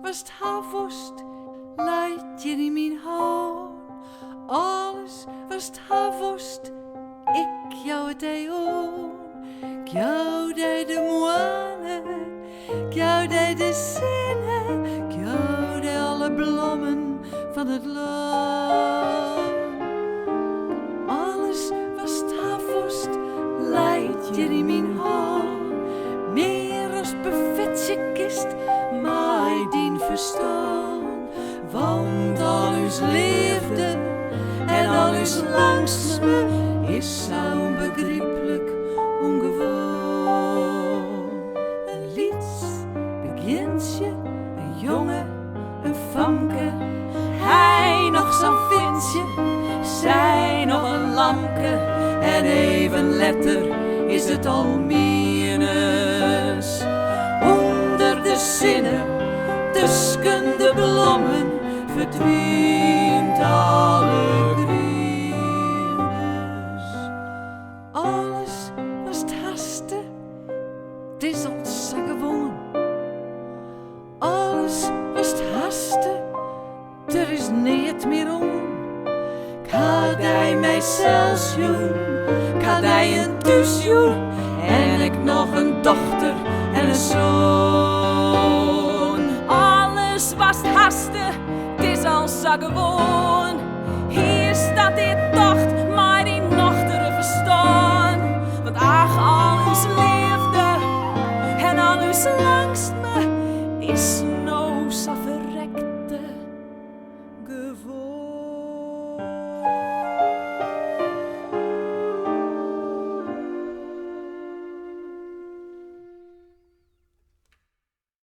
was het havost, leidt je in mijn hand. Alles was het havost, ik jou het eeuw. Ik jou deed de moine, ik jou deed de zinnen, ik jou deed alle bloemen van het land. Alles was het havost, leidt je in mijn hand. Meer als buffetje kist, maar dien verstaan. Want al uw liefde en al uw langs me is zo begrijpelijk ongewoon. Een lied begint je, een jongen, een famke. Hij nog zo'n vintje, zij nog een lamke. En even letter is het al minus. Onder de zinnen, tussen de bloemen, verdwijnt alle grieus. Alles was het haste, het is ons gewoon. Alles was het haste, er is niet meer om. Ik had hij mijzelf zoen, ik had hij een thuisjoen en ik nog een dochter en een zoon. Alles was het haste, het is al zo gewoon. Hier staat dit tocht, maar die nochteren verstaan. Want ach, al ons liefde en al ons langst me is nou zo verrekte gewoon.